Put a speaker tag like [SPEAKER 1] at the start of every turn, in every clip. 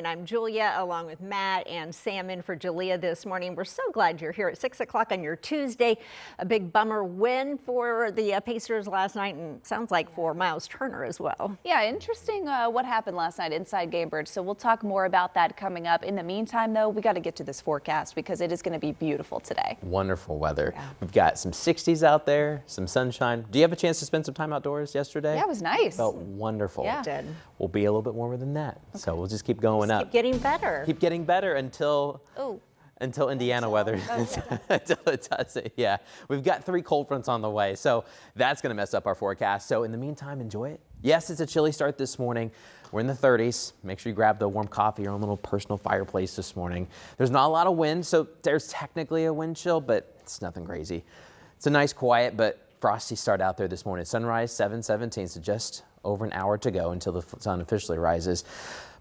[SPEAKER 1] And I'm Julia, along with Matt and Sam in for Julia this morning. We're so glad you're here at 6 o'clock on your Tuesday. A big bummer win for the Pacers last night, and sounds like for Miles Turner as well.
[SPEAKER 2] Yeah, interesting what happened last night inside Gainbridge. So we'll talk more about that coming up. In the meantime, though, we got to get to this forecast because it is going to be beautiful today.
[SPEAKER 3] Wonderful weather.
[SPEAKER 2] Yeah.
[SPEAKER 3] We've got some 60s out there, some sunshine. Do you have a chance to spend some time outdoors yesterday?
[SPEAKER 2] Yeah, it was nice.
[SPEAKER 3] Felt wonderful.
[SPEAKER 2] Yeah.
[SPEAKER 1] It did.
[SPEAKER 3] We'll be a little bit warmer than that. Okay. So we'll just keep going up.
[SPEAKER 1] Keep getting better.
[SPEAKER 3] Keep getting better until Indiana weather, until it does it. Yeah, we've got 3 cold fronts on the way, so that's going to mess up our forecast. So in the meantime, enjoy it. Yes, it's a chilly start this morning. We're in the 30s. Make sure you grab the warm coffee, your own little personal fireplace this morning. There's not a lot of wind, so there's technically a wind chill, but it's nothing crazy. It's a nice, quiet, but frosty start out there this morning. Sunrise 7:17, so just over an hour to go until the sun officially rises.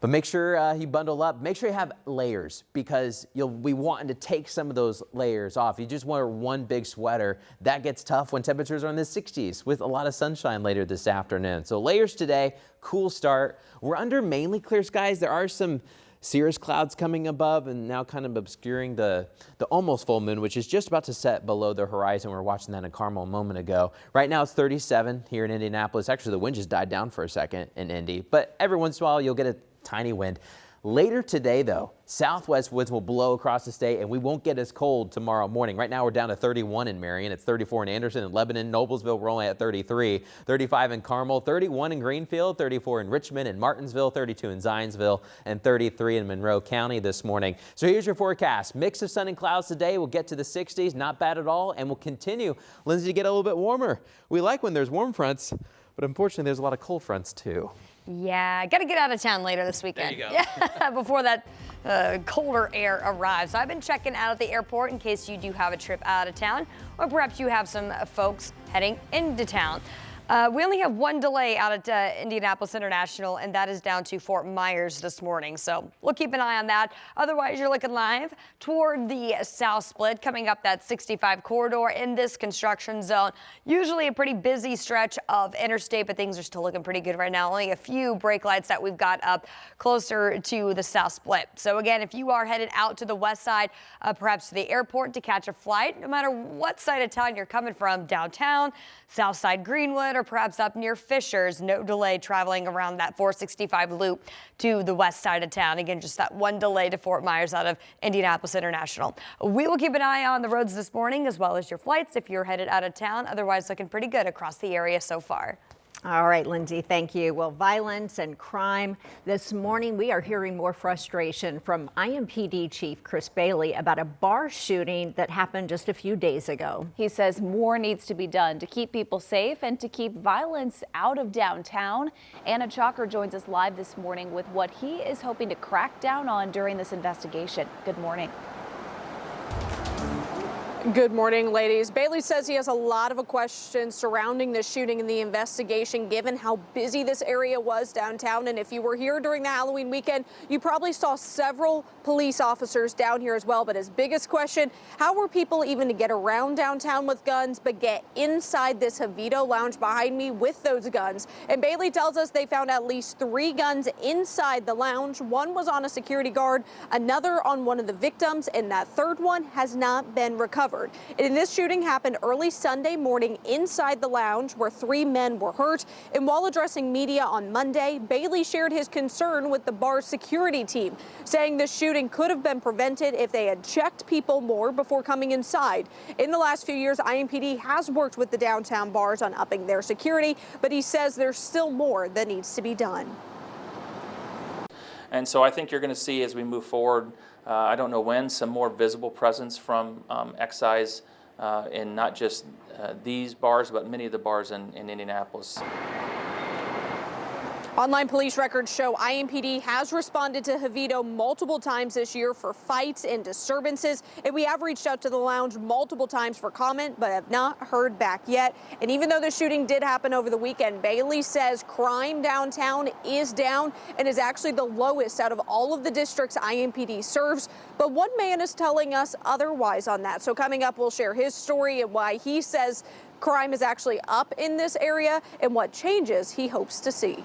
[SPEAKER 3] But make sure you bundle up. Make sure you have layers because you'll be wanting to take some of those layers off. You just wear one big sweater. That gets tough when temperatures are in the 60s with a lot of sunshine later this afternoon. So layers today, cool start. We're under mainly clear skies. There are some cirrus clouds coming above and now kind of obscuring the almost full moon, which is just about to set below the horizon. We were watching that in Carmel a moment ago. Right now it's 37 here in Indianapolis. Actually, the wind just died down for a second in Indy, but every once in a while you'll get a tiny wind. Later today, though, southwest winds will blow across the state and we won't get as cold tomorrow morning. Right now we're down to 31 in Marion. It's 34 in Anderson and Lebanon. Noblesville, we're only at 33. 35 in Carmel, 31 in Greenfield, 34 in Richmond and Martinsville, 32 in Zionsville, and 33 in Monroe County this morning. So here's your forecast. Mix of sun and clouds today. We'll get to the 60s, not bad at all, and we'll continue, Lindsay, to get a little bit warmer. We like when there's warm fronts, but unfortunately there's a lot of cold fronts too.
[SPEAKER 4] Yeah, got to get out of town later this weekend.
[SPEAKER 3] There you go.
[SPEAKER 4] Yeah, before that colder air arrives. So I've been checking out at the airport in case you do have a trip out of town, or perhaps you have some folks heading into town. We only have one delay out at Indianapolis International, and that is down to Fort Myers this morning. So we'll keep an eye on that. Otherwise, you're looking live toward the south split, coming up that 65 corridor in this construction zone. Usually a pretty busy stretch of interstate, but things are still looking pretty good right now. Only a few brake lights that we've got up closer to the south split. So again, if you are headed out to the west side, perhaps to the airport to catch a flight, no matter what side of town you're coming from, downtown, south side Greenwood, or perhaps up near Fishers, no delay traveling around that 465 loop to the west side of town. Again, just that one delay to Fort Myers out of Indianapolis International. We will keep an eye on the roads this morning as well as your flights if you're headed out of town. Otherwise, looking pretty good across the area so far.
[SPEAKER 1] All right, Lindsay, thank you. Well, violence and crime. This morning, we are hearing more frustration from IMPD Chief Chris Bailey about a bar shooting that happened just a few days ago.
[SPEAKER 2] He says more needs to be done to keep people safe and to keep violence out of downtown. Anna Chalker joins us live this morning with what he is hoping to crack down on during this investigation. Good morning.
[SPEAKER 5] Good morning, ladies. Bailey says he has a lot of questions surrounding the shooting and the investigation, given how busy this area was downtown. And if you were here during the Halloween weekend, you probably saw several police officers down here as well. But his biggest question, how were people even to get around downtown with guns, but get inside this Javito lounge behind me with those guns? And Bailey tells us they found at least 3 guns inside the lounge. One was on a security guard, another on one of the victims, and that third one has not been recovered. And this shooting happened early Sunday morning inside the lounge where 3 men were hurt. And while addressing media on Monday, Bailey shared his concern with the bar's security team, saying the shooting could have been prevented if they had checked people more before coming inside. In the last few years, IMPD has worked with the downtown bars on upping their security, but he says there's still more that needs to be done.
[SPEAKER 6] And so I think you're going to see as we move forward, I don't know when, some more visible presence from excise in not just these bars, but many of the bars in Indianapolis.
[SPEAKER 5] Online police records show IMPD has responded to Javito multiple times this year for fights and disturbances, and we have reached out to the lounge multiple times for comment, but have not heard back yet. And even though the shooting did happen over the weekend, Bailey says crime downtown is down and is actually the lowest out of all of the districts IMPD serves. But one man is telling us otherwise on that. So coming up, we'll share his story and why he says crime is actually up in this area and what changes he hopes to see.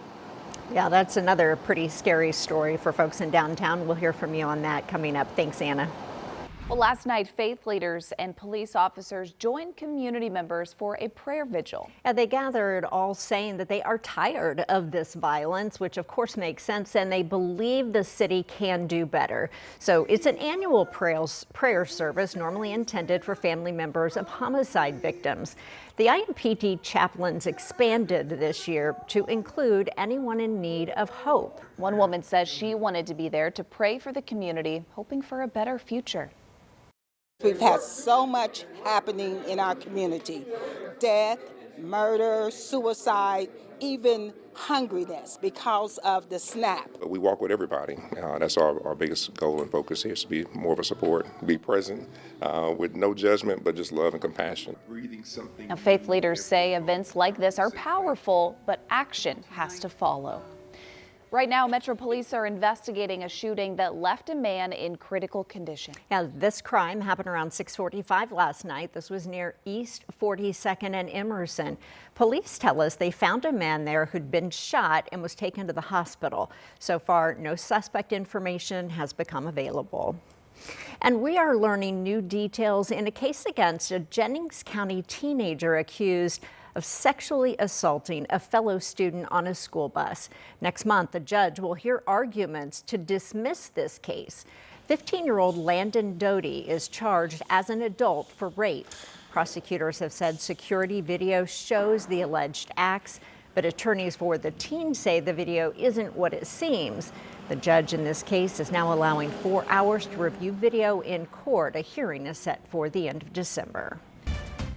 [SPEAKER 1] Yeah, that's another pretty scary story for folks in downtown. We'll hear from you on that coming up. Thanks, Anna.
[SPEAKER 2] Well, last night, faith leaders and police officers joined community members for a prayer vigil.
[SPEAKER 1] They gathered all saying that they are tired of this violence, which of course makes sense, and they believe the city can do better. So it's an annual prayer service normally intended for family members of homicide victims. The IMPD chaplains expanded this year to include anyone in need of hope.
[SPEAKER 2] One woman says she wanted to be there to pray for the community, hoping for a better future.
[SPEAKER 7] We've had so much happening in our community: death, murder, suicide, even hungriness because of the SNAP.
[SPEAKER 8] We walk with everybody. That's our biggest goal and focus here, is to be more of a support, be present with no judgment, but just love and compassion.
[SPEAKER 2] Now, faith leaders say events like this are powerful, but action has to follow. Right now, Metro Police are investigating a shooting that left a man in critical condition.
[SPEAKER 1] Now, this crime happened around 6:45 last night. This was near East 42nd and Emerson. Police tell us they found a man there who'd been shot and was taken to the hospital. So far, no suspect information has become available. And we are learning new details in a case against a Jennings County teenager accused of sexually assaulting a fellow student on a school bus. Next month, the judge will hear arguments to dismiss this case. 15-year-old Landon Doty is charged as an adult for rape. Prosecutors have said security video shows the alleged acts, but attorneys for the teen say the video isn't what it seems. The judge in this case is now allowing 4 hours to review video in court. A hearing is set for the end of December.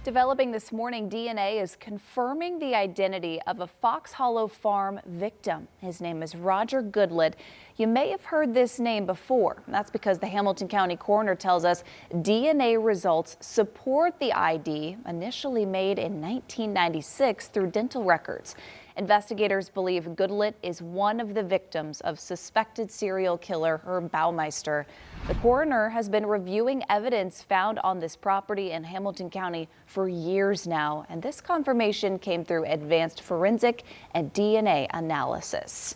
[SPEAKER 2] Developing this morning, DNA is confirming the identity of a Fox Hollow Farm victim. His name is Roger Goodlett. You may have heard this name before. That's because the Hamilton County coroner tells us DNA results support the ID initially made in 1996 through dental records. Investigators believe Goodlett is one of the victims of suspected serial killer Herb Baumeister. The coroner has been reviewing evidence found on this property in Hamilton County for years now, and this confirmation came through advanced forensic and DNA analysis.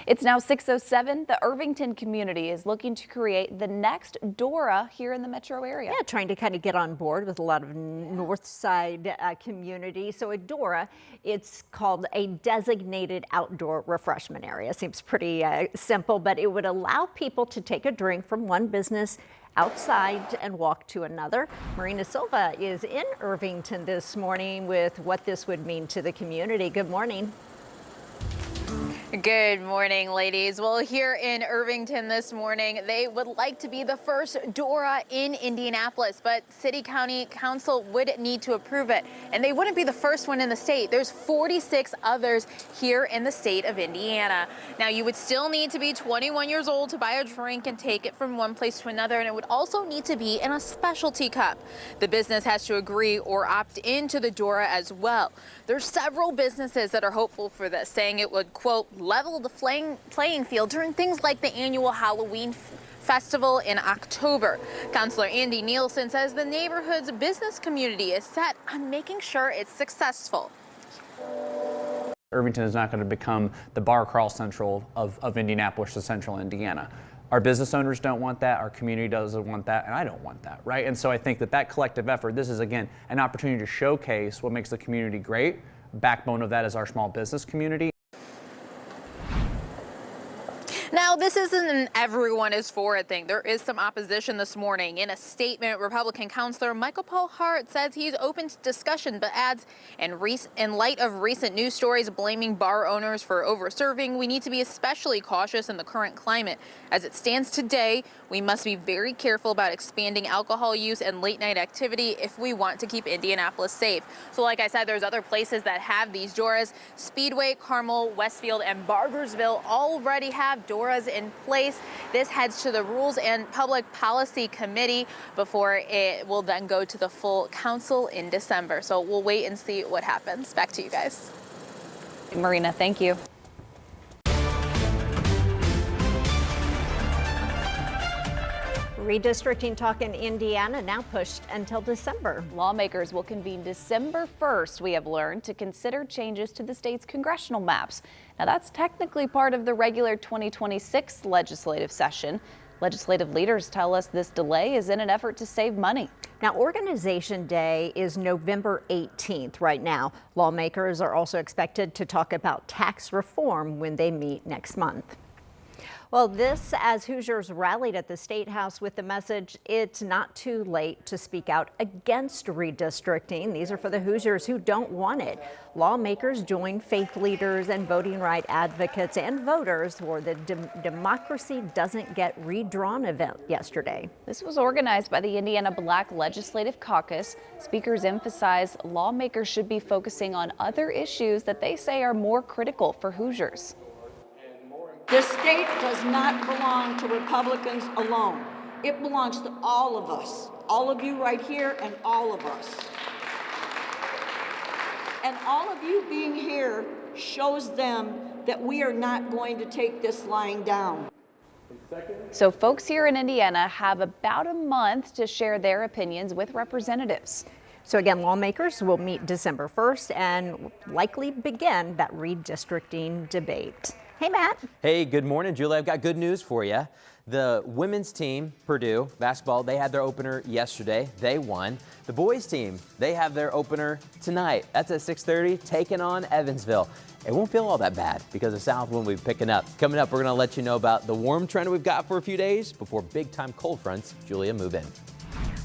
[SPEAKER 2] It's now 6:07. The Irvington community is looking to create the next DORA here in the metro area.
[SPEAKER 1] Yeah, trying to kind of get on board with a lot of north side community. So a DORA, it's called a designated outdoor refreshment area. Seems pretty simple, but it would allow people to take a drink from one business outside and walk to another. Marina Silva is in Irvington this morning with what this would mean to the community. Good morning.
[SPEAKER 9] Good morning, ladies. Well, here in Irvington this morning, they would like to be the first DORA in Indianapolis, but City County Council would need to approve it. And they wouldn't be the first one in the state. There's 46 others here in the state of Indiana. Now, you would still need to be 21 years old to buy a drink and take it from one place to another, and it would also need to be in a specialty cup. The business has to agree or opt into the DORA as well. There's several businesses that are hopeful for this, saying it would, quote, level the playing field during things like the annual Halloween festival in October. Councilor Andy Nielsen says the neighborhood's business community is set on making sure it's successful.
[SPEAKER 10] Irvington is not going to become the bar crawl central of Indianapolis to central Indiana. Our business owners don't want that, our community doesn't want that, and I don't want that, right? And so I think that collective effort, this is again an opportunity to showcase what makes the community great. Backbone of that is our small business community.
[SPEAKER 9] Now, this isn't an everyone is for it thing. There is some opposition this morning. In a statement, Republican Councilor Michael Paul Hart says he's open to discussion, but adds, in light of recent news stories blaming bar owners for over-serving, we need to be especially cautious in the current climate. As it stands today, we must be very careful about expanding alcohol use and late-night activity if we want to keep Indianapolis safe. So like I said, there's other places that have these DORAs. Speedway, Carmel, Westfield, and Bargersville already have DORAs in place. This heads to the Rules and Public Policy Committee before it will then go to the full council in December. So we'll wait and see what happens. Back to you guys.
[SPEAKER 2] Marina, thank you.
[SPEAKER 1] Redistricting talk in Indiana now pushed until December.
[SPEAKER 2] Lawmakers will convene December 1st, we have learned, to consider changes to the state's congressional maps. Now, that's technically part of the regular 2026 legislative session. Legislative leaders tell us this delay is in an effort to save money.
[SPEAKER 1] Now, Organization Day is November 18th right now. Lawmakers are also expected to talk about tax reform when they meet next month. Well, this as Hoosiers rallied at the State House with the message, it's not too late to speak out against redistricting. These are for the Hoosiers who don't want it. Lawmakers joined faith leaders and voting right advocates and voters for the Democracy Doesn't Get Redrawn event yesterday.
[SPEAKER 2] This was organized by the Indiana Black Legislative Caucus. Speakers emphasize lawmakers should be focusing on other issues that they say are more critical for Hoosiers.
[SPEAKER 11] This state does not belong to Republicans alone. It belongs to all of us, all of you right here and all of us. And all of you being here shows them that we are not going to take this lying down.
[SPEAKER 2] So folks here in Indiana have about a month to share their opinions with representatives.
[SPEAKER 1] So again, lawmakers will meet December 1st and likely begin that redistricting debate. Hey, Matt.
[SPEAKER 3] Hey, good morning, Julie. I've got good news for you. The women's team, Purdue basketball, they had their opener yesterday. They won. The boys team, they have their opener tonight. That's at 6:30, taking on Evansville. It won't feel all that bad because the south wind will be picking up. Coming up, we're going to let you know about the warm trend we've got for a few days before big-time cold fronts, Julia, move in.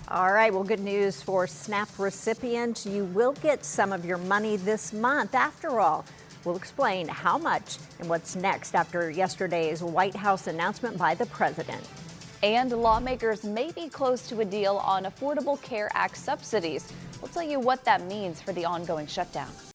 [SPEAKER 1] All right, well, good news for SNAP recipients. You will get some of your money this month after all. We'll explain how much and what's next after yesterday's White House announcement by the president.
[SPEAKER 2] And lawmakers may be close to a deal on Affordable Care Act subsidies. We'll tell you what that means for the ongoing shutdown.